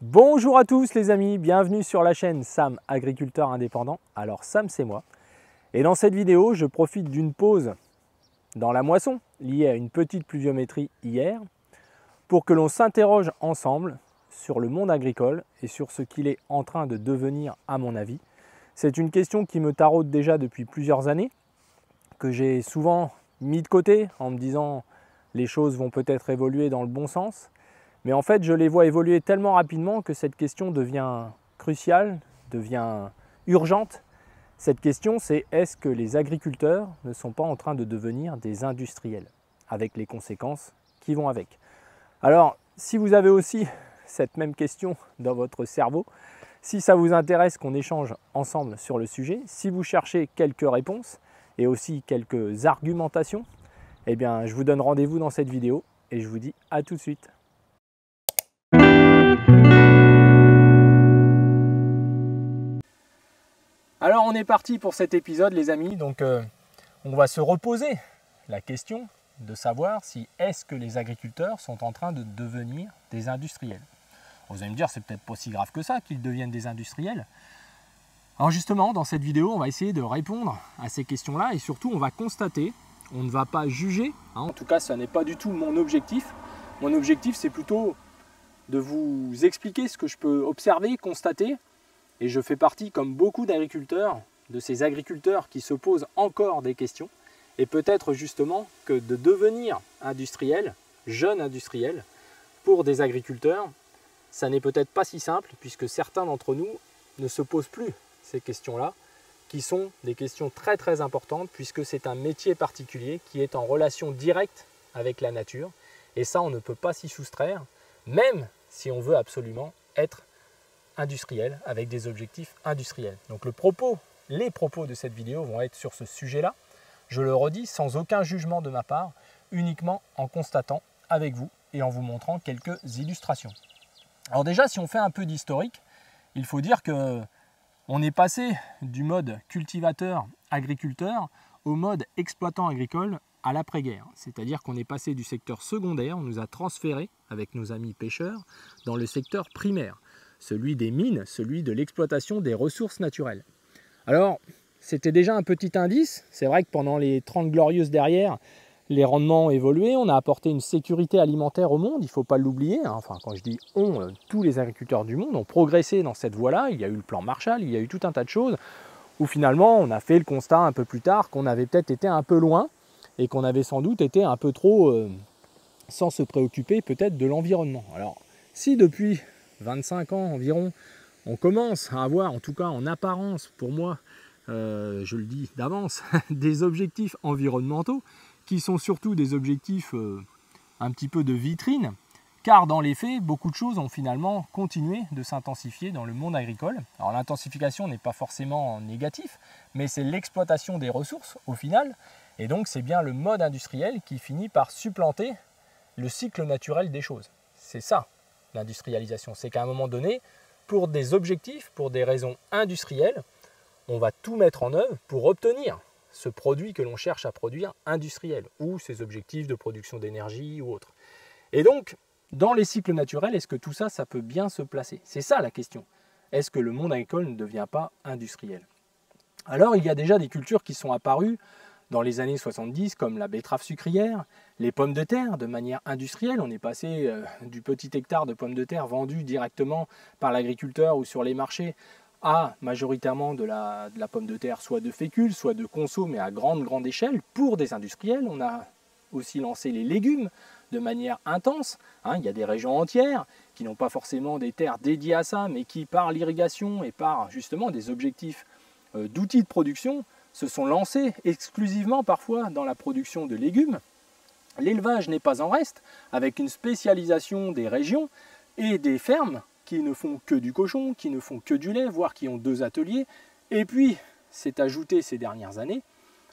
Bonjour à tous les amis, bienvenue sur la chaîne Sam Agriculteur Indépendant. Alors Sam c'est moi et dans cette vidéo je profite d'une pause dans la moisson liée à une petite pluviométrie hier pour que l'on s'interroge ensemble sur le monde agricole et sur ce qu'il est en train de devenir à mon avis. C'est une question qui me taraude déjà depuis plusieurs années, que j'ai souvent mis de côté en me disant les choses vont peut-être évoluer dans le bon sens. Mais en fait, je les vois évoluer tellement rapidement que cette question devient cruciale, devient urgente. Cette question, c'est est-ce que les agriculteurs ne sont pas en train de devenir des industriels, avec les conséquences qui vont avec. Alors, si vous avez aussi cette même question dans votre cerveau, si ça vous intéresse qu'on échange ensemble sur le sujet, si vous cherchez quelques réponses et aussi quelques argumentations, eh bien, je vous donne rendez-vous dans cette vidéo et je vous dis à tout de suite. Alors on est parti pour cet épisode les amis, donc on va se reposer la question de savoir si est-ce que les agriculteurs sont en train de devenir des industriels. Vous allez me dire c'est peut-être pas si grave que ça qu'ils deviennent des industriels. Alors justement dans cette vidéo on va essayer de répondre à ces questions-là et surtout on va constater, on ne va pas juger, hein, en tout cas ça n'est pas du tout mon objectif. Mon objectif c'est plutôt de vous expliquer ce que je peux observer, constater. Et je fais partie, comme beaucoup d'agriculteurs, de ces agriculteurs qui se posent encore des questions. Et peut-être justement que de devenir industriel, jeune industriel, pour des agriculteurs, ça n'est peut-être pas si simple, puisque certains d'entre nous ne se posent plus ces questions-là, qui sont des questions très très importantes, puisque c'est un métier particulier qui est en relation directe avec la nature. Et ça, on ne peut pas s'y soustraire, même si on veut absolument être industriel, avec des objectifs industriels. Donc les propos de cette vidéo vont être sur ce sujet-là. Je le redis, sans aucun jugement de ma part, uniquement en constatant avec vous et en vous montrant quelques illustrations. Alors déjà, si on fait un peu d'historique, il faut dire que on est passé du mode cultivateur-agriculteur au mode exploitant agricole à l'après-guerre. C'est-à-dire qu'on est passé du secteur secondaire, on nous a transféré avec nos amis pêcheurs dans le secteur primaire, celui des mines, celui de l'exploitation des ressources naturelles. Alors, c'était déjà un petit indice. C'est vrai que pendant les 30 glorieuses derrière, les rendements ont évolué, on a apporté une sécurité alimentaire au monde, il ne faut pas l'oublier. Enfin, quand je dis on, tous les agriculteurs du monde ont progressé dans cette voie-là. Il y a eu le plan Marshall, il y a eu tout un tas de choses où finalement on a fait le constat un peu plus tard qu'on avait peut-être été un peu loin et qu'on avait sans doute été un peu trop sans se préoccuper peut-être de l'environnement. Alors, si depuis 25 ans environ, on commence à avoir, en tout cas en apparence pour moi, je le dis d'avance, des objectifs environnementaux qui sont surtout des objectifs un petit peu de vitrine, car dans les faits, beaucoup de choses ont finalement continué de s'intensifier dans le monde agricole. Alors l'intensification n'est pas forcément négatif, mais c'est l'exploitation des ressources au final, et donc c'est bien le mode industriel qui finit par supplanter le cycle naturel des choses. C'est ça l'industrialisation, c'est qu'à un moment donné, pour des objectifs, pour des raisons industrielles, on va tout mettre en œuvre pour obtenir ce produit que l'on cherche à produire industriel, ou ces objectifs de production d'énergie ou autre. Et donc, dans les cycles naturels, est-ce que tout ça, ça peut bien se placer? C'est ça la question. Est-ce que le monde agricole ne devient pas industriel? Alors, il y a déjà des cultures qui sont apparues dans les années 70, comme la betterave sucrière, les pommes de terre de manière industrielle. On est passé du petit hectare de pommes de terre vendues directement par l'agriculteur ou sur les marchés à majoritairement de la pomme de terre, soit de fécule, soit de conso, mais à grande échelle pour des industriels. On a aussi lancé les légumes de manière intense. Il y a des régions entières qui n'ont pas forcément des terres dédiées à ça, mais qui par l'irrigation et par justement des objectifs d'outils de production se sont lancés exclusivement parfois dans la production de légumes. L'élevage n'est pas en reste, avec une spécialisation des régions et des fermes qui ne font que du cochon, qui ne font que du lait, voire qui ont 2 ateliers. Et puis, c'est ajouté ces dernières années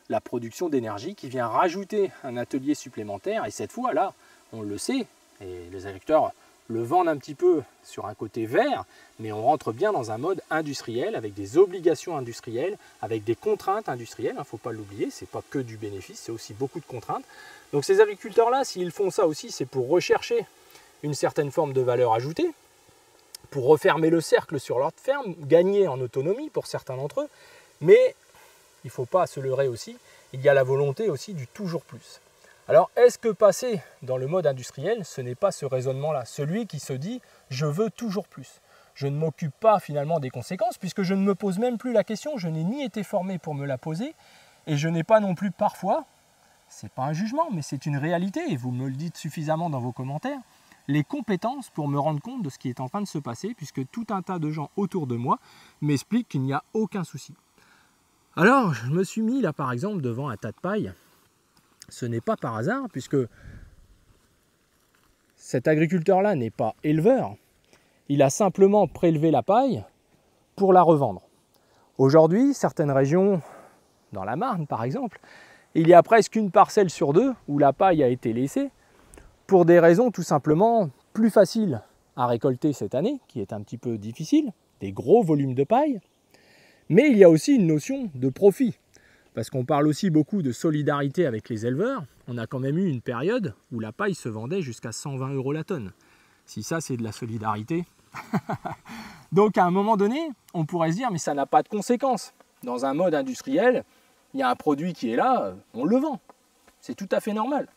la production d'énergie qui vient rajouter un atelier supplémentaire. Et cette fois, là, on le sait, et les agriculteurs le vendent un petit peu sur un côté vert, mais on rentre bien dans un mode industriel, avec des obligations industrielles, avec des contraintes industrielles, il ne faut pas l'oublier, ce n'est pas que du bénéfice, c'est aussi beaucoup de contraintes. Donc ces agriculteurs-là, s'ils font ça aussi, c'est pour rechercher une certaine forme de valeur ajoutée, pour refermer le cercle sur leur ferme, gagner en autonomie pour certains d'entre eux, mais il ne faut pas se leurrer aussi, il y a la volonté aussi du toujours plus. Alors, est-ce que passer dans le mode industriel, ce n'est pas ce raisonnement-là, celui qui se dit « je veux toujours plus ». Je ne m'occupe pas finalement des conséquences, puisque je ne me pose même plus la question, je n'ai ni été formé pour me la poser, et je n'ai pas non plus parfois, ce n'est pas un jugement, mais c'est une réalité, et vous me le dites suffisamment dans vos commentaires, les compétences pour me rendre compte de ce qui est en train de se passer, puisque tout un tas de gens autour de moi m'expliquent qu'il n'y a aucun souci. Alors, je me suis mis là par exemple devant un tas de paille. Ce n'est pas par hasard, puisque cet agriculteur-là n'est pas éleveur. Il a simplement prélevé la paille pour la revendre. Aujourd'hui, certaines régions, dans la Marne par exemple, il y a presque une parcelle sur deux où la paille a été laissée pour des raisons tout simplement plus faciles à récolter cette année, qui est un petit peu difficile, des gros volumes de paille. Mais il y a aussi une notion de profit. Parce qu'on parle aussi beaucoup de solidarité avec les éleveurs. On a quand même eu une période où la paille se vendait jusqu'à 120 € la tonne. Si ça, c'est de la solidarité. Donc à un moment donné, on pourrait se dire, mais ça n'a pas de conséquences. Dans un mode industriel, il y a un produit qui est là, on le vend. C'est tout à fait normal.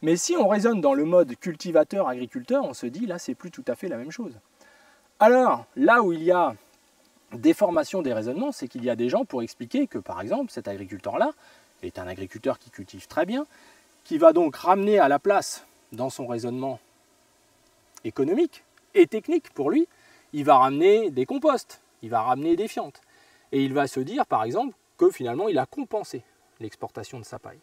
Mais si on raisonne dans le mode cultivateur-agriculteur, on se dit, là, c'est plus tout à fait la même chose. Alors, là où il y a déformation des raisonnements, c'est qu'il y a des gens pour expliquer que, par exemple, cet agriculteur-là est un agriculteur qui cultive très bien, qui va donc ramener à la place, dans son raisonnement économique et technique pour lui, il va ramener des composts, il va ramener des fientes. Et il va se dire, par exemple, que finalement, il a compensé l'exportation de sa paille.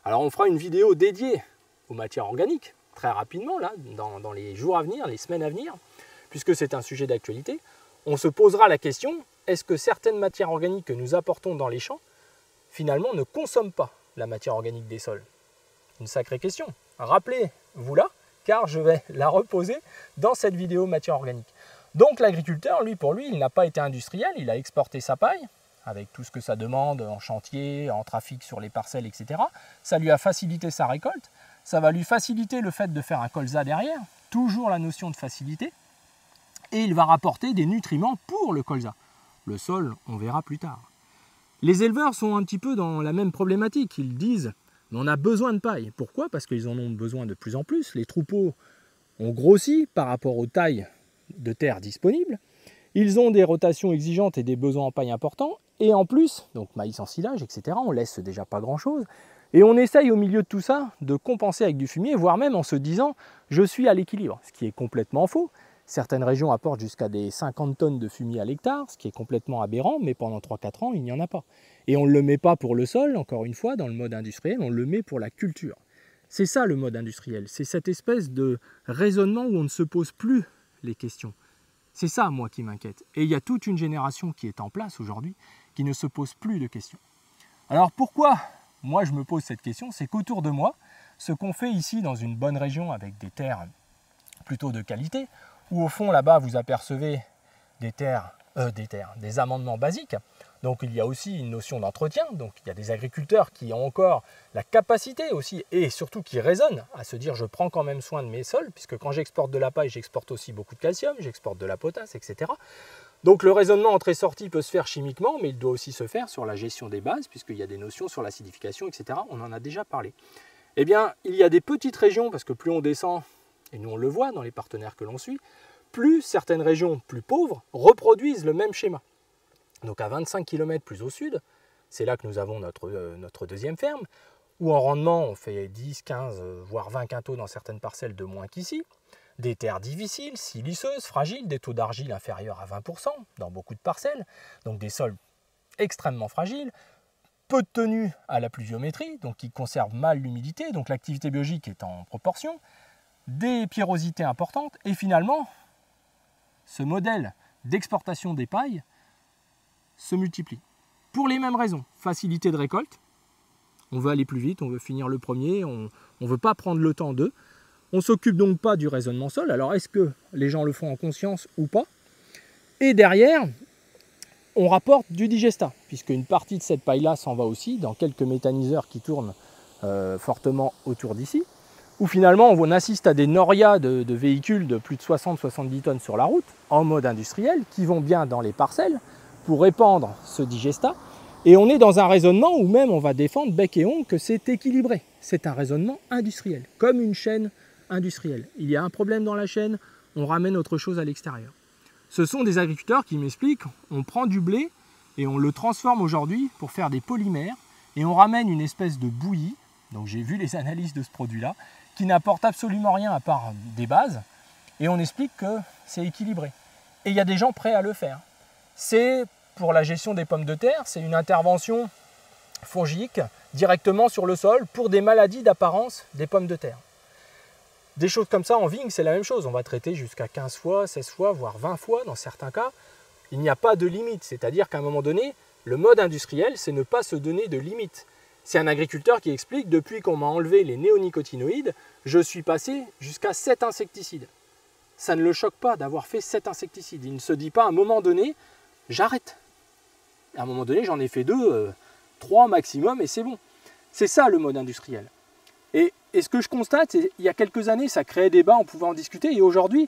Alors, on fera une vidéo dédiée aux matières organiques, très rapidement, là, dans les jours à venir, les semaines à venir, puisque c'est un sujet d'actualité. On se posera la question, est-ce que certaines matières organiques que nous apportons dans les champs, finalement, ne consomment pas la matière organique des sols? Une sacrée question. Rappelez-vous-la, car je vais la reposer dans cette vidéo matière organique. Donc l'agriculteur, pour lui, il n'a pas été industriel, il a exporté sa paille, avec tout ce que ça demande en chantier, en trafic sur les parcelles, etc. Ça lui a facilité sa récolte, ça va lui faciliter le fait de faire un colza derrière, toujours la notion de facilité, et il va rapporter des nutriments pour le colza. Le sol, on verra plus tard. Les éleveurs sont un petit peu dans la même problématique. Ils disent, on a besoin de paille. Pourquoi? Parce qu'ils en ont besoin de plus en plus. Les troupeaux ont grossi par rapport aux tailles de terre disponibles. Ils ont des rotations exigeantes et des besoins en paille importants. Et en plus, donc maïs en silage, etc., on laisse déjà pas grand-chose. Et on essaye au milieu de tout ça de compenser avec du fumier, voire même en se disant, je suis à l'équilibre, ce qui est complètement faux. Certaines régions apportent jusqu'à des 50 tonnes de fumier à l'hectare, ce qui est complètement aberrant, mais pendant 3-4 ans, il n'y en a pas. Et on ne le met pas pour le sol, encore une fois, dans le mode industriel, on le met pour la culture. C'est ça le mode industriel, c'est cette espèce de raisonnement où on ne se pose plus les questions. C'est ça, moi, qui m'inquiète. Et il y a toute une génération qui est en place aujourd'hui, qui ne se pose plus de questions. Alors pourquoi moi je me pose cette question? C'est qu'autour de moi, ce qu'on fait ici dans une bonne région avec des terres plutôt de qualité, où au fond là-bas vous apercevez des amendements basiques. Donc il y a aussi une notion d'entretien, donc il y a des agriculteurs qui ont encore la capacité aussi, et surtout qui raisonnent à se dire je prends quand même soin de mes sols, puisque quand j'exporte de la paille, j'exporte aussi beaucoup de calcium, j'exporte de la potasse, etc. Donc le raisonnement entrée-sortie peut se faire chimiquement, mais il doit aussi se faire sur la gestion des bases, puisqu'il y a des notions sur l'acidification, etc. On en a déjà parlé. Eh bien, il y a des petites régions, parce que plus on descend, et nous on le voit dans les partenaires que l'on suit, plus certaines régions plus pauvres reproduisent le même schéma. Donc à 25 km plus au sud, c'est là que nous avons notre deuxième ferme, où en rendement on fait 10, 15, voire 20 quintaux dans certaines parcelles de moins qu'ici, des terres difficiles, siliceuses, fragiles, des taux d'argile inférieurs à 20% dans beaucoup de parcelles, donc des sols extrêmement fragiles, peu de tenue à la pluviométrie, donc qui conservent mal l'humidité, donc l'activité biologique est en proportion, des pierrosités importantes, et finalement, ce modèle d'exportation des pailles se multiplie. Pour les mêmes raisons, facilité de récolte, on veut aller plus vite, on veut finir le premier, on ne veut pas prendre le temps d'eux. On ne s'occupe donc pas du raisonnement sol. Alors est-ce que les gens le font en conscience ou pas? Et derrière, on rapporte du digestat, puisque une partie de cette paille-là s'en va aussi dans quelques méthaniseurs qui tournent fortement autour d'ici. où finalement on assiste à des norias de véhicules de plus de 60-70 tonnes sur la route, en mode industriel, qui vont bien dans les parcelles pour répandre ce digestat. Et on est dans un raisonnement où même on va défendre bec et ongles que c'est équilibré. C'est un raisonnement industriel, comme une chaîne industrielle. Il y a un problème dans la chaîne, on ramène autre chose à l'extérieur. Ce sont des agriculteurs qui m'expliquent, on prend du blé et on le transforme aujourd'hui pour faire des polymères et on ramène une espèce de bouillie, donc j'ai vu les analyses de ce produit-là, qui n'apporte absolument rien à part des bases, et on explique que c'est équilibré. Et il y a des gens prêts à le faire. C'est pour la gestion des pommes de terre, c'est une intervention fongique directement sur le sol pour des maladies d'apparence des pommes de terre. Des choses comme ça en vigne, c'est la même chose. On va traiter jusqu'à 15 fois, 16 fois, voire 20 fois dans certains cas. Il n'y a pas de limite, c'est-à-dire qu'à un moment donné, le mode industriel, c'est ne pas se donner de limite. C'est un agriculteur qui explique, depuis qu'on m'a enlevé les néonicotinoïdes, je suis passé jusqu'à 7 insecticides. Ça ne le choque pas d'avoir fait 7 insecticides. Il ne se dit pas à un moment donné, j'arrête. À un moment donné, j'en ai fait 2, 3 maximum et c'est bon. C'est ça le mode industriel. Et ce que je constate, c'est il y a quelques années, ça créait débat, on pouvait en discuter, et aujourd'hui,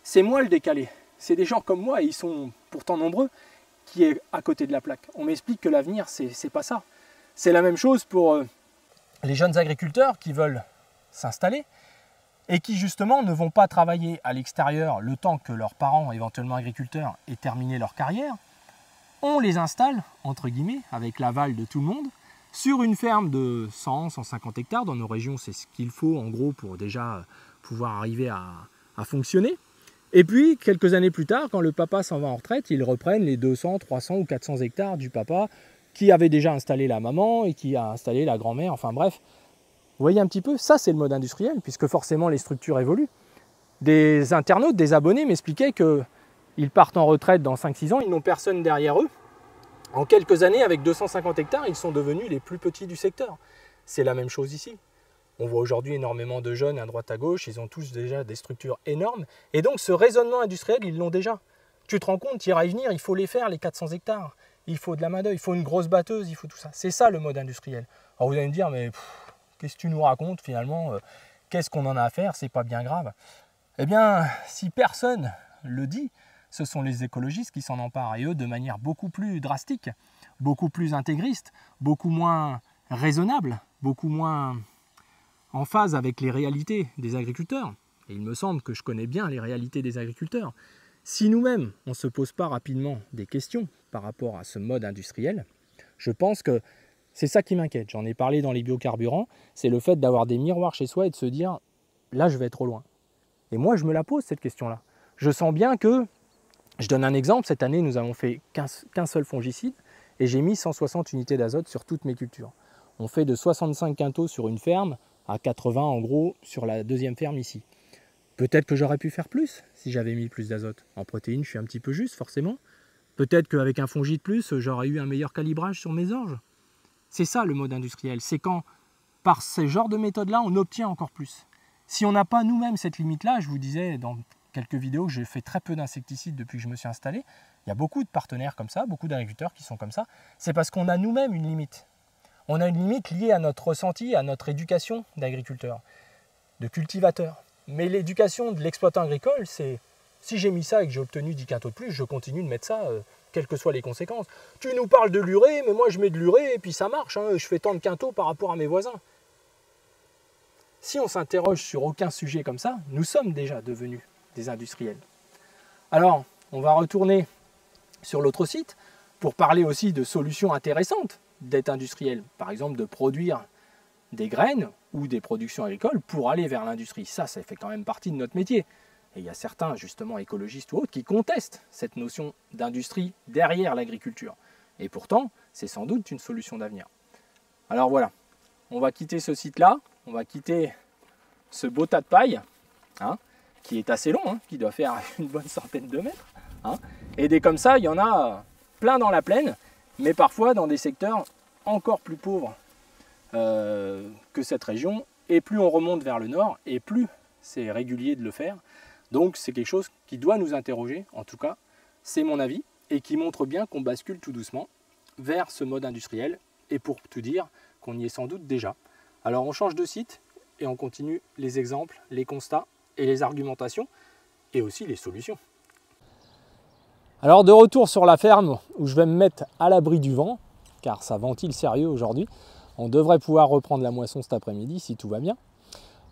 c'est moi le décalé. C'est des gens comme moi, et ils sont pourtant nombreux, qui est à côté de la plaque. On m'explique que l'avenir, c'est pas ça. C'est la même chose pour les jeunes agriculteurs qui veulent s'installer et qui justement ne vont pas travailler à l'extérieur le temps que leurs parents, éventuellement agriculteurs, aient terminé leur carrière. On les installe, entre guillemets, avec l'aval de tout le monde, sur une ferme de 100-150 hectares. Dans nos régions, c'est ce qu'il faut en gros pour déjà pouvoir arriver à fonctionner. Et puis, quelques années plus tard, quand le papa s'en va en retraite, ils reprennent les 200, 300 ou 400 hectares du papa qui avait déjà installé la maman et qui a installé la grand-mère, enfin bref. Vous voyez un petit peu, ça c'est le mode industriel, puisque forcément les structures évoluent. Des internautes, des abonnés m'expliquaient qu'ils partent en retraite dans 5-6 ans, ils n'ont personne derrière eux. En quelques années, avec 250 hectares, ils sont devenus les plus petits du secteur. C'est la même chose ici. On voit aujourd'hui énormément de jeunes à droite à gauche, ils ont tous déjà des structures énormes. Et donc ce raisonnement industriel, ils l'ont déjà. Tu te rends compte, tu iras y venir, il faut les faire, les 400 hectares. Il faut de la main-d'œuvre, il faut une grosse batteuse, il faut tout ça. C'est ça le mode industriel. Alors vous allez me dire, mais qu'est-ce que tu nous racontes finalement? Qu'est-ce qu'on en a à faire? C'est pas bien grave. Eh bien, si personne le dit, ce sont les écologistes qui s'en emparent. Et eux, de manière beaucoup plus drastique, beaucoup plus intégriste, beaucoup moins raisonnable, beaucoup moins en phase avec les réalités des agriculteurs. Et il me semble que je connais bien les réalités des agriculteurs. Si nous-mêmes, on ne se pose pas rapidement des questions par rapport à ce mode industriel, je pense que c'est ça qui m'inquiète. J'en ai parlé dans les biocarburants, c'est le fait d'avoir des miroirs chez soi et de se dire « là, je vais trop loin ». Et moi, je me la pose, cette question-là. Je sens bien que, je donne un exemple, cette année, nous avons fait qu'un seul fongicide et j'ai mis 160 unités d'azote sur toutes mes cultures. On fait de 65 quintaux sur une ferme à 80 en gros sur la deuxième ferme ici. Peut-être que j'aurais pu faire plus si j'avais mis plus d'azote. En protéines, je suis un petit peu juste, forcément. Peut-être qu'avec un fongi de plus, j'aurais eu un meilleur calibrage sur mes orges. C'est ça le mode industriel. C'est quand, par ce genre de méthode-là, on obtient encore plus. Si on n'a pas nous-mêmes cette limite-là, je vous disais dans quelques vidéos que j'ai fait très peu d'insecticides depuis que je me suis installé. Il y a beaucoup de partenaires comme ça, beaucoup d'agriculteurs qui sont comme ça. C'est parce qu'on a nous-mêmes une limite. On a une limite liée à notre ressenti, à notre éducation d'agriculteur, de cultivateur. Mais l'éducation de l'exploitant agricole, c'est si j'ai mis ça et que j'ai obtenu 10 quintaux de plus, je continue de mettre ça, quelles que soient les conséquences. Tu nous parles de l'urée, mais moi je mets de l'urée et puis ça marche, hein, je fais tant de quintaux par rapport à mes voisins. Si on s'interroge sur aucun sujet comme ça, nous sommes déjà devenus des industriels. Alors, on va retourner sur l'autre site pour parler aussi de solutions intéressantes d'être industriel. Par exemple, de produire des graines ou des productions agricoles pour aller vers l'industrie. Ça fait quand même partie de notre métier. Et il y a certains, justement, écologistes ou autres, qui contestent cette notion d'industrie derrière l'agriculture. Et pourtant, c'est sans doute une solution d'avenir. Alors voilà, on va quitter ce site-là, on va quitter ce beau tas de paille, hein, qui est assez long, hein, qui doit faire une bonne centaine de mètres. Hein. Et des comme ça, il y en a plein dans la plaine, mais parfois dans des secteurs encore plus pauvres que cette région. Et plus on remonte vers le nord, et plus c'est régulier de le faire. Donc c'est quelque chose qui doit nous interroger, en tout cas, c'est mon avis, et qui montre bien qu'on bascule tout doucement vers ce mode industriel, et pour tout dire, qu'on y est sans doute déjà. Alors on change de site, et on continue les exemples, les constats et les argumentations et aussi les solutions. Alors de retour sur la ferme où je vais me mettre à l'abri du vent, car ça ventile sérieux aujourd'hui. On devrait pouvoir reprendre la moisson cet après-midi si tout va bien.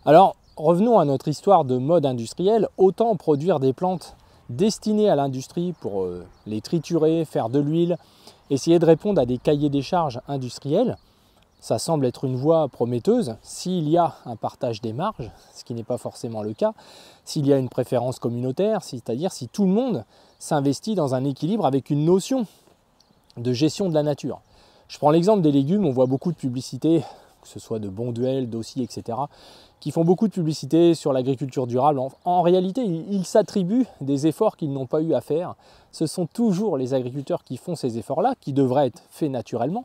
Alors revenons à notre histoire de mode industriel. Autant produire des plantes destinées à l'industrie pour les triturer, faire de l'huile, essayer de répondre à des cahiers des charges industriels. Ça semble être une voie prometteuse s'il y a un partage des marges, ce qui n'est pas forcément le cas, s'il y a une préférence communautaire, c'est-à-dire si tout le monde s'investit dans un équilibre avec une notion de gestion de la nature. Je prends l'exemple des légumes, on voit beaucoup de publicités, que ce soit de Bonduelle, d'Aussi, etc., qui font beaucoup de publicités sur l'agriculture durable. En réalité, ils s'attribuent des efforts qu'ils n'ont pas eu à faire. Ce sont toujours les agriculteurs qui font ces efforts-là, qui devraient être faits naturellement.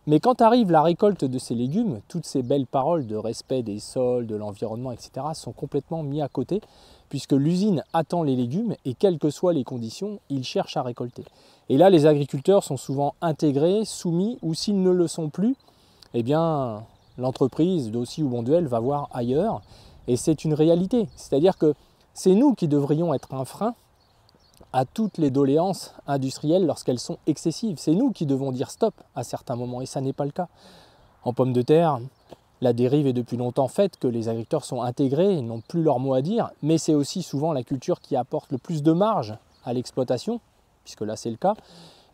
Mais quand arrive la récolte de ces légumes, toutes ces belles paroles de respect des sols, de l'environnement, etc. sont complètement mis à côté, puisque l'usine attend les légumes et quelles que soient les conditions, ils cherchent à récolter. Et là, les agriculteurs sont souvent intégrés, soumis, ou s'ils ne le sont plus, eh bien, l'entreprise d'Aussi ou Bonduelle va voir ailleurs. Et c'est une réalité. C'est-à-dire que c'est nous qui devrions être un frein à toutes les doléances industrielles lorsqu'elles sont excessives. C'est nous qui devons dire stop à certains moments, et ça n'est pas le cas. En pommes de terre, la dérive est depuis longtemps faite, que les agriculteurs sont intégrés, ils n'ont plus leur mot à dire, mais c'est aussi souvent la culture qui apporte le plus de marge à l'exploitation, puisque là c'est le cas.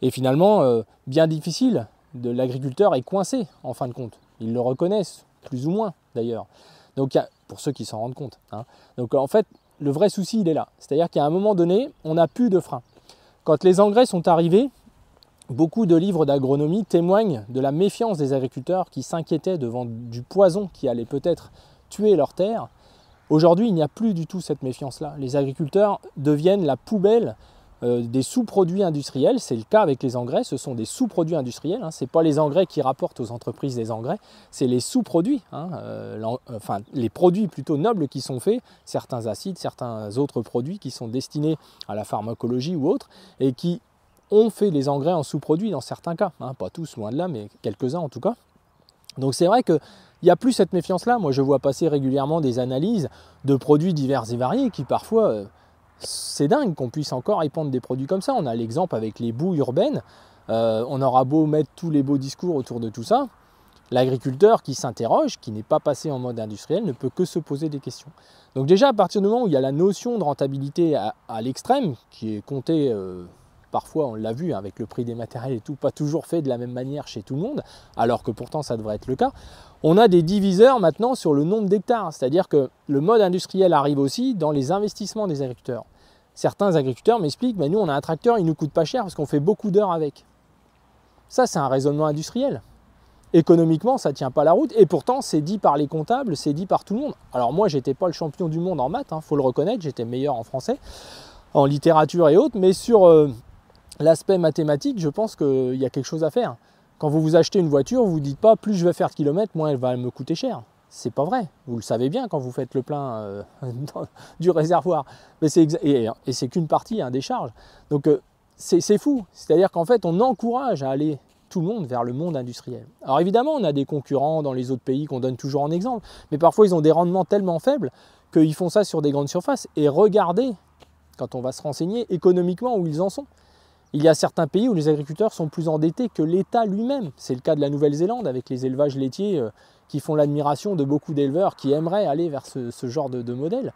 Et finalement, bien difficile, l'agriculteur est coincé en fin de compte. Ils le reconnaissent, plus ou moins d'ailleurs. Donc pour ceux qui s'en rendent compte. Donc en fait, le vrai souci, il est là. C'est-à-dire qu'à un moment donné, on n'a plus de frein. Quand les engrais sont arrivés, beaucoup de livres d'agronomie témoignent de la méfiance des agriculteurs qui s'inquiétaient devant du poison qui allait peut-être tuer leurs terres. Aujourd'hui, il n'y a plus du tout cette méfiance-là. Les agriculteurs deviennent la poubelle des sous-produits industriels. C'est le cas avec les engrais, ce sont des sous-produits industriels. Ce n'est pas les engrais qui rapportent aux entreprises des engrais, c'est les sous-produits, enfin les produits plutôt nobles qui sont faits, certains acides, certains autres produits qui sont destinés à la pharmacologie ou autres, et qui ont fait les engrais en sous-produits dans certains cas, pas tous, loin de là, mais quelques-uns en tout cas. Donc c'est vrai qu'il n'y a plus cette méfiance-là. Moi je vois passer régulièrement des analyses de produits divers et variés qui parfois... c'est dingue qu'on puisse encore répandre des produits comme ça. On a l'exemple avec les boues urbaines. On aura beau mettre tous les beaux discours autour de tout ça. L'agriculteur qui s'interroge, qui n'est pas passé en mode industriel, ne peut que se poser des questions. Donc déjà, à partir du moment où il y a la notion de rentabilité à l'extrême, qui est comptée, parfois on l'a vu avec le prix des matériels et tout, pas toujours fait de la même manière chez tout le monde, alors que pourtant ça devrait être le cas, on a des diviseurs maintenant sur le nombre d'hectares. C'est-à-dire que le mode industriel arrive aussi dans les investissements des agriculteurs. Certains agriculteurs m'expliquent, mais nous on a un tracteur, il ne nous coûte pas cher parce qu'on fait beaucoup d'heures avec. Ça c'est un raisonnement industriel. Économiquement ça ne tient pas la route, et pourtant c'est dit par les comptables, c'est dit par tout le monde. Alors moi j'étais pas le champion du monde en maths, faut le reconnaître, j'étais meilleur en français, en littérature et autres, mais sur l'aspect mathématique, je pense qu'il y a quelque chose à faire. Quand vous vous achetez une voiture, vous ne vous dites pas plus je vais faire de kilomètres, moins elle va me coûter cher. C'est pas vrai. Vous le savez bien quand vous faites le plein du réservoir. Mais et c'est qu'une partie des charges. Donc c'est fou. C'est-à-dire qu'en fait, on encourage à aller tout le monde vers le monde industriel. Alors évidemment, on a des concurrents dans les autres pays qu'on donne toujours en exemple. Mais parfois, ils ont des rendements tellement faibles qu'ils font ça sur des grandes surfaces. Et regardez, quand on va se renseigner économiquement où ils en sont. Il y a certains pays où les agriculteurs sont plus endettés que l'État lui-même. C'est le cas de la Nouvelle-Zélande avec les élevages laitiers qui font l'admiration de beaucoup d'éleveurs qui aimeraient aller vers ce genre de modèle.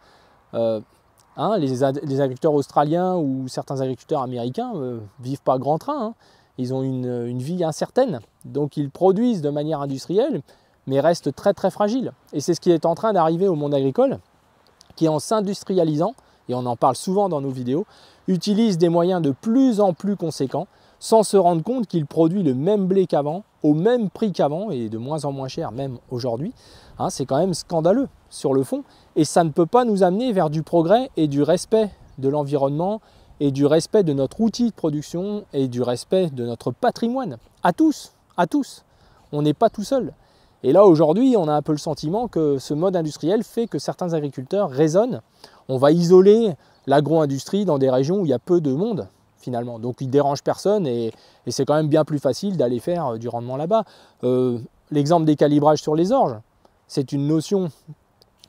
Les agriculteurs australiens ou certains agriculteurs américains vivent pas grand train. Ils ont une vie incertaine. Donc ils produisent de manière industrielle, mais restent très très fragiles. Et c'est ce qui est en train d'arriver au monde agricole, qui en s'industrialisant, et on en parle souvent dans nos vidéos, utilise des moyens de plus en plus conséquents sans se rendre compte qu'il produit le même blé qu'avant, au même prix qu'avant et de moins en moins cher même aujourd'hui. C'est quand même scandaleux sur le fond et ça ne peut pas nous amener vers du progrès et du respect de l'environnement et du respect de notre outil de production et du respect de notre patrimoine. À tous. On n'est pas tout seul. Et là aujourd'hui, on a un peu le sentiment que ce mode industriel fait que certains agriculteurs raisonnent. On va isoler l'agro-industrie dans des régions où il y a peu de monde finalement. Donc il ne dérange personne et c'est quand même bien plus facile d'aller faire du rendement là-bas. L'exemple des calibrages sur les orges, c'est une notion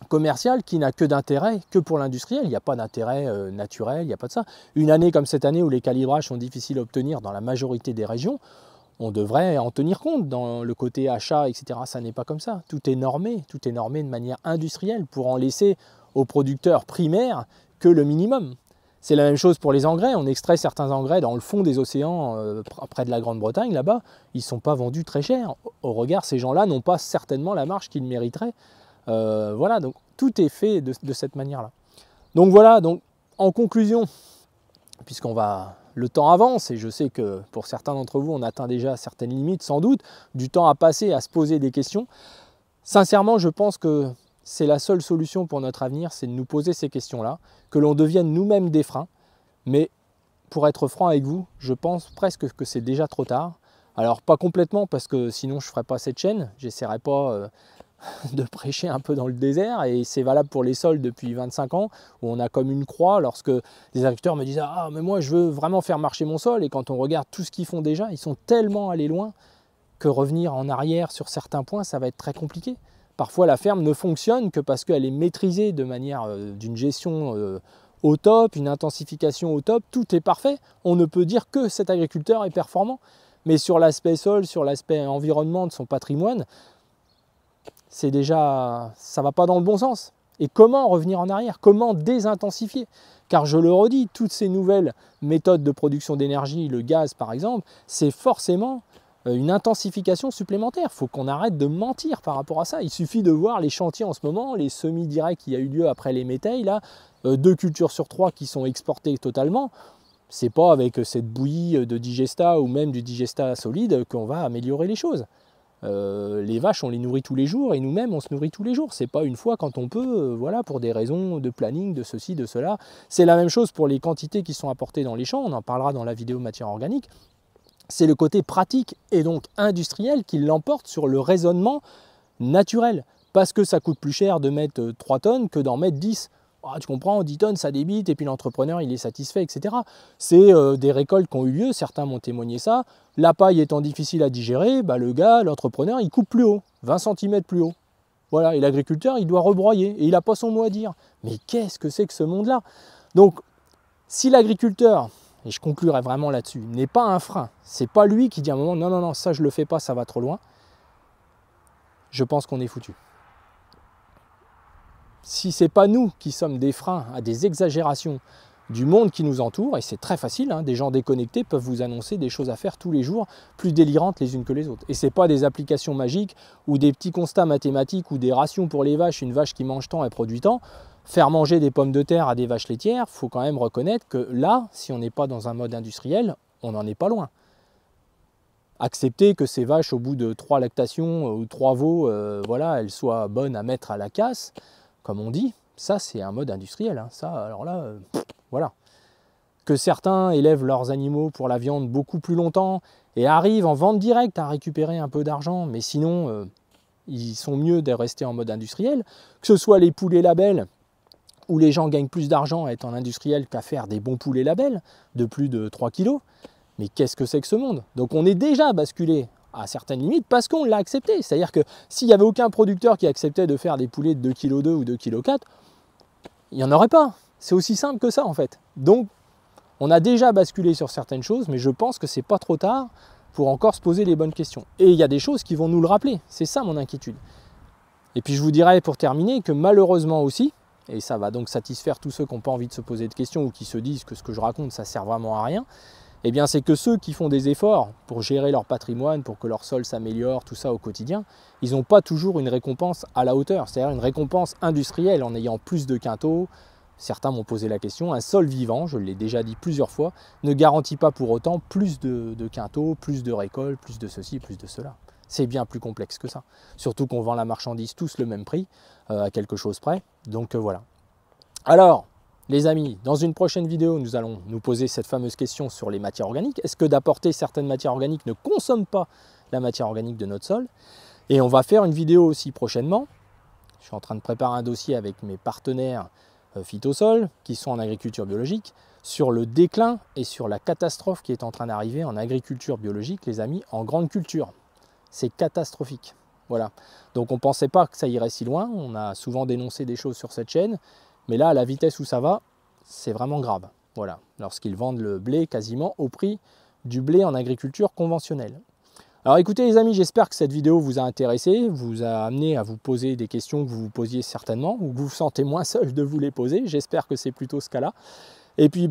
commercial qui n'a que d'intérêt que pour l'industriel. Il n'y a pas d'intérêt naturel, il n'y a pas de ça. Une année comme cette année où les calibrages sont difficiles à obtenir dans la majorité des régions, on devrait en tenir compte dans le côté achat, etc. Ça n'est pas comme ça. Tout est normé de manière industrielle pour en laisser aux producteurs primaires que le minimum. C'est la même chose pour les engrais. On extrait certains engrais dans le fond des océans près de la Grande-Bretagne, là-bas. Ils ne sont pas vendus très cher. Au regard, ces gens-là n'ont pas certainement la marge qu'ils mériteraient. Voilà, donc tout est fait de cette manière-là. Donc voilà, donc en conclusion, le temps avance et je sais que pour certains d'entre vous, on atteint déjà certaines limites, sans doute, du temps à passer à se poser des questions. Sincèrement, je pense que c'est la seule solution pour notre avenir, c'est de nous poser ces questions-là, que l'on devienne nous-mêmes des freins. Mais pour être franc avec vous, je pense presque que c'est déjà trop tard. Alors pas complètement, parce que sinon je ne ferais pas cette chaîne, j'essaierai pas de prêcher un peu dans le désert, et c'est valable pour les sols depuis 25 ans, où on a comme une croix lorsque des agriculteurs me disent « Ah, mais moi je veux vraiment faire marcher mon sol », et quand on regarde tout ce qu'ils font déjà, ils sont tellement allés loin que revenir en arrière sur certains points, ça va être très compliqué. Parfois la ferme ne fonctionne que parce qu'elle est maîtrisée de manière d'une gestion au top, une intensification au top, tout est parfait. On ne peut dire que cet agriculteur est performant, mais sur l'aspect sol, sur l'aspect environnement de son patrimoine, c'est déjà, ça ne va pas dans le bon sens. Et comment revenir en arrière? Comment désintensifier? Car je le redis, toutes ces nouvelles méthodes de production d'énergie, le gaz par exemple, c'est forcément une intensification supplémentaire. Il faut qu'on arrête de mentir par rapport à ça. Il suffit de voir les chantiers en ce moment, les semis-directs qui a eu lieu après les métailles, là, 2 cultures sur 3 qui sont exportées totalement. C'est pas avec cette bouillie de digesta ou même du digesta solide qu'on va améliorer les choses. Les vaches, on les nourrit tous les jours et nous-mêmes, on se nourrit tous les jours. C'est pas une fois quand on peut, voilà, pour des raisons de planning, de ceci, de cela. C'est la même chose pour les quantités qui sont apportées dans les champs. On en parlera dans la vidéo matière organique. C'est le côté pratique et donc industriel qui l'emporte sur le raisonnement naturel. Parce que ça coûte plus cher de mettre 3 tonnes que d'en mettre 10. Ah, tu comprends, 10 tonnes, ça débite, et puis l'entrepreneur, il est satisfait, etc. C'est des récoltes qui ont eu lieu, certains m'ont témoigné ça. La paille étant difficile à digérer, bah, le gars, l'entrepreneur, il coupe plus haut, 20 cm plus haut. Voilà, et l'agriculteur, il doit rebroyer, et il n'a pas son mot à dire. Mais qu'est-ce que c'est que ce monde-là? Donc, si l'agriculteur, et je conclurai vraiment là-dessus, n'est pas un frein, c'est pas lui qui dit à un moment, non, non, non, ça je le fais pas, ça va trop loin, je pense qu'on est foutu. Si ce n'est pas nous qui sommes des freins à des exagérations du monde qui nous entoure, et c'est très facile, hein, des gens déconnectés peuvent vous annoncer des choses à faire tous les jours, plus délirantes les unes que les autres. Et ce n'est pas des applications magiques ou des petits constats mathématiques ou des rations pour les vaches, une vache qui mange tant et produit tant. Faire manger des pommes de terre à des vaches laitières, il faut quand même reconnaître que là, si on n'est pas dans un mode industriel, on n'en est pas loin. Accepter que ces vaches, au bout de 3 lactations ou 3 veaux, voilà, elles soient bonnes à mettre à la casse, comme on dit, ça c'est un mode industriel, hein. Ça, alors là, voilà. Que certains élèvent leurs animaux pour la viande beaucoup plus longtemps et arrivent en vente directe à récupérer un peu d'argent, mais sinon, ils sont mieux de rester en mode industriel. Que ce soit les poulets labels, où les gens gagnent plus d'argent à être en industriel qu'à faire des bons poulets labels de plus de 3 kg. Mais qu'est-ce que c'est que ce monde? Donc on est déjà basculé à certaines limites parce qu'on l'a accepté. C'est-à-dire que s'il n'y avait aucun producteur qui acceptait de faire des poulets de 2,2 kg ou 2,4 kg, il n'y en aurait pas. C'est aussi simple que ça en fait. Donc on a déjà basculé sur certaines choses, mais je pense que c'est pas trop tard pour encore se poser les bonnes questions. Et il y a des choses qui vont nous le rappeler. C'est ça mon inquiétude. Et puis je vous dirais pour terminer que malheureusement aussi, et ça va donc satisfaire tous ceux qui n'ont pas envie de se poser de questions ou qui se disent que ce que je raconte ça sert vraiment à rien, eh bien c'est que ceux qui font des efforts pour gérer leur patrimoine, pour que leur sol s'améliore, tout ça au quotidien, ils n'ont pas toujours une récompense à la hauteur, c'est-à-dire une récompense industrielle en ayant plus de quintaux. Certains m'ont posé la question, un sol vivant, je l'ai déjà dit plusieurs fois, ne garantit pas pour autant plus de quintaux, plus de récoltes, plus de ceci, plus de cela. C'est bien plus complexe que ça. Surtout qu'on vend la marchandise tous le même prix, à quelque chose près. Donc voilà. Alors, les amis, dans une prochaine vidéo, nous allons nous poser cette fameuse question sur les matières organiques. Est-ce que d'apporter certaines matières organiques ne consomme pas la matière organique de notre sol? Et on va faire une vidéo aussi prochainement. Je suis en train de préparer un dossier avec mes partenaires Phytosol, qui sont en agriculture biologique, sur le déclin et sur la catastrophe qui est en train d'arriver en agriculture biologique, les amis, en grande culture. C'est catastrophique. Voilà. Donc on ne pensait pas que ça irait si loin. On a souvent dénoncé des choses sur cette chaîne. Mais là, à la vitesse où ça va, c'est vraiment grave. Voilà. Lorsqu'ils vendent le blé quasiment au prix du blé en agriculture conventionnelle. Alors écoutez les amis, j'espère que cette vidéo vous a intéressé, vous a amené à vous poser des questions que vous vous posiez certainement, ou que vous vous sentez moins seul de vous les poser. J'espère que c'est plutôt ce cas-là. Et puis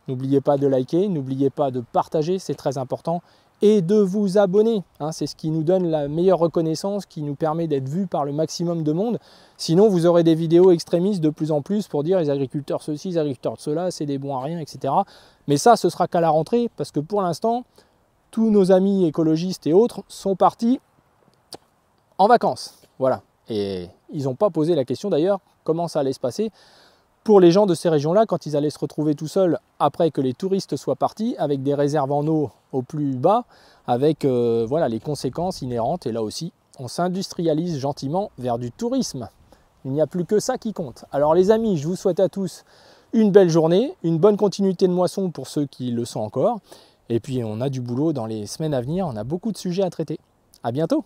n'oubliez pas de liker, n'oubliez pas de partager, c'est très important. Et de vous abonner, hein, c'est ce qui nous donne la meilleure reconnaissance, qui nous permet d'être vus par le maximum de monde. Sinon, vous aurez des vidéos extrémistes de plus en plus pour dire les agriculteurs ceci, les agriculteurs cela, c'est des bons à rien, etc. Mais ça, ce sera qu'à la rentrée, parce que pour l'instant, tous nos amis écologistes et autres sont partis en vacances. Voilà. Et ils n'ont pas posé la question d'ailleurs, comment ça allait se passer pour les gens de ces régions-là, quand ils allaient se retrouver tout seuls après que les touristes soient partis, avec des réserves en eau au plus bas, avec voilà, les conséquences inhérentes. Et là aussi, on s'industrialise gentiment vers du tourisme. Il n'y a plus que ça qui compte. Alors les amis, je vous souhaite à tous une belle journée, une bonne continuité de moisson pour ceux qui le sont encore. Et puis on a du boulot dans les semaines à venir, on a beaucoup de sujets à traiter. À bientôt!